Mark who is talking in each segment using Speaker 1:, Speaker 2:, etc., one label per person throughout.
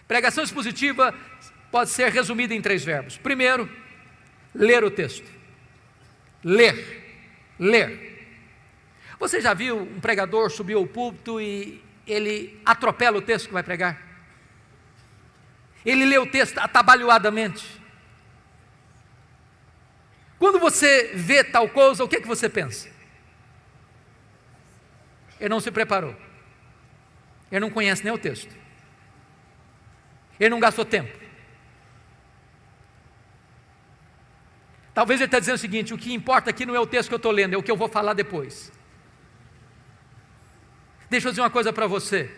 Speaker 1: Pregação expositiva pode ser resumida em 3 verbos. Primeiro, ler o texto. Ler. Você já viu um pregador subir ao púlpito e ele atropela o texto que vai pregar? Ele lê o texto atabalhoadamente. Quando você vê tal coisa, o que você pensa? Ele não se preparou. Ele não conhece nem o texto. Ele não gastou tempo. Talvez ele está dizendo o seguinte: o que importa aqui não é o texto que eu estou lendo, é o que eu vou falar depois. Deixa eu dizer uma coisa para você.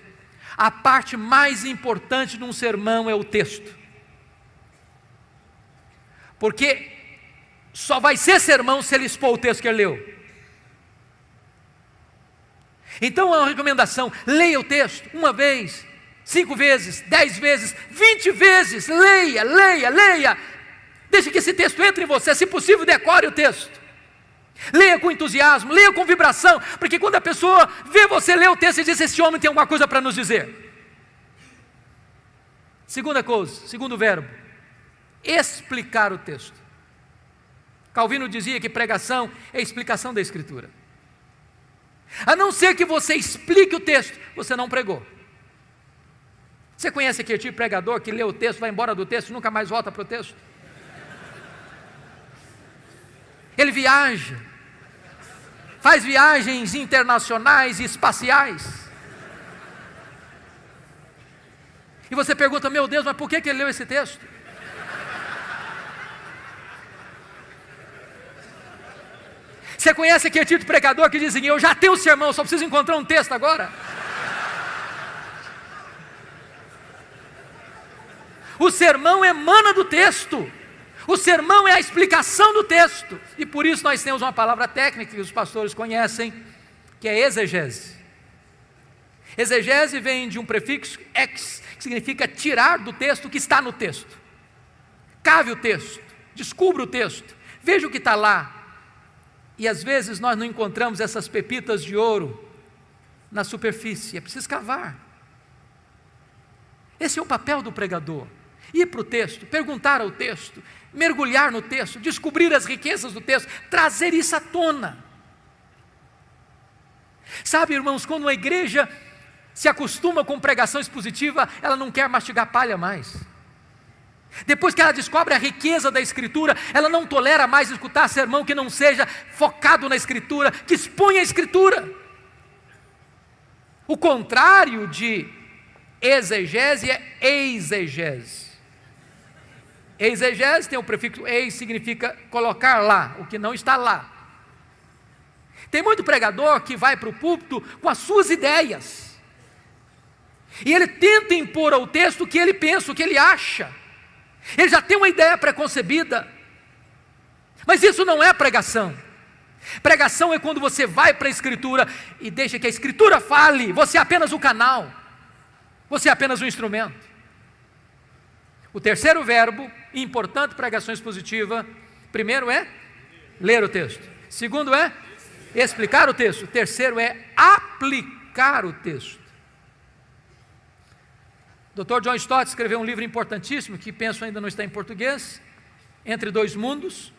Speaker 1: A parte mais importante de um sermão é o texto. Porque só vai ser sermão se ele expor o texto que ele leu. Então é uma recomendação: leia o texto 1 vez, 5 vezes, 10 vezes, 20 vezes. Leia. Deixe que esse texto entre em você. Se possível, decore o texto. Leia com entusiasmo, leia com vibração, porque quando a pessoa vê você ler o texto e diz: esse homem tem alguma coisa para nos dizer. Segunda coisa, segundo verbo, explicar o texto. Calvino dizia que pregação é explicação da Escritura. A não ser que você explique o texto, você não pregou. Você conhece aquele tipo de pregador que lê o texto, vai embora do texto e nunca mais volta para o texto? Ele viaja, faz viagens internacionais e espaciais. E você pergunta: meu Deus, mas por que ele leu esse texto? Você conhece aquele tipo de pregador que diz assim: eu já tenho o sermão, só preciso encontrar um texto agora? O sermão emana do texto. O sermão é a explicação do texto. E por isso nós temos uma palavra técnica que os pastores conhecem, que é exegese. Exegese vem de um prefixo ex, que significa tirar do texto o que está no texto. Cave o texto, descubra o texto, veja o que está lá. E às vezes nós não encontramos essas pepitas de ouro na superfície, é preciso cavar. Esse é o papel do pregador: ir para o texto, perguntar ao texto, mergulhar no texto, descobrir as riquezas do texto, trazer isso à tona. Sabe, irmãos, quando uma igreja se acostuma com pregação expositiva, ela não quer mastigar palha mais. Depois que ela descobre a riqueza da Escritura, ela não tolera mais escutar sermão que não seja focado na Escritura, que exponha a Escritura. O contrário de exegese é exegese. Exegese tem o prefixo eis, significa colocar lá, o que não está lá. Tem muito pregador que vai para o púlpito com as suas ideias, e ele tenta impor ao texto o que ele pensa, o que ele acha. Ele já tem uma ideia preconcebida, mas isso não é pregação. Pregação é quando você vai para a Escritura e deixa que a Escritura fale, você é apenas o canal, você é apenas um instrumento. O terceiro verbo, importante pregação expositiva: primeiro é ler o texto, segundo é explicar o texto, o terceiro é aplicar o texto. Dr. John Stott escreveu um livro importantíssimo, que penso ainda não está em português, Entre Dois Mundos,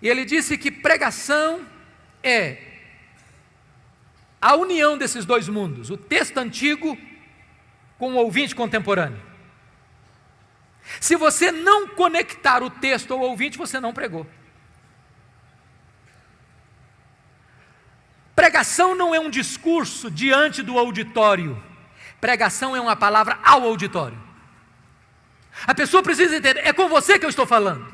Speaker 1: e ele disse que pregação é a união desses dois mundos, o texto antigo com o ouvinte contemporâneo. Se você não conectar o texto ao ouvinte, você não pregou. Pregação não é um discurso diante do auditório. Pregação é uma palavra ao auditório. A pessoa precisa entender: é com você que eu estou falando.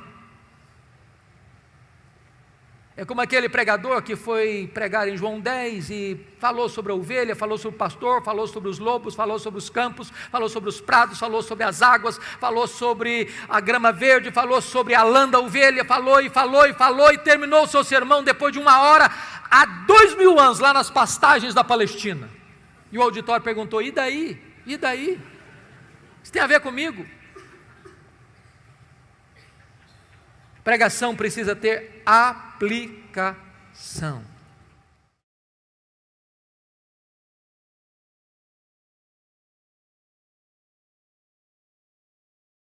Speaker 1: É como aquele pregador que foi pregar em João 10 e falou sobre a ovelha, falou sobre o pastor, falou sobre os lobos, falou sobre os campos, falou sobre os prados, falou sobre as águas, falou sobre a grama verde, falou sobre a lã da ovelha, falou e terminou o seu sermão depois de 1 hora, há 2000 anos, lá nas pastagens da Palestina. E o auditório perguntou: e daí? E daí? Isso tem a ver comigo? Pregação precisa ter aplicação.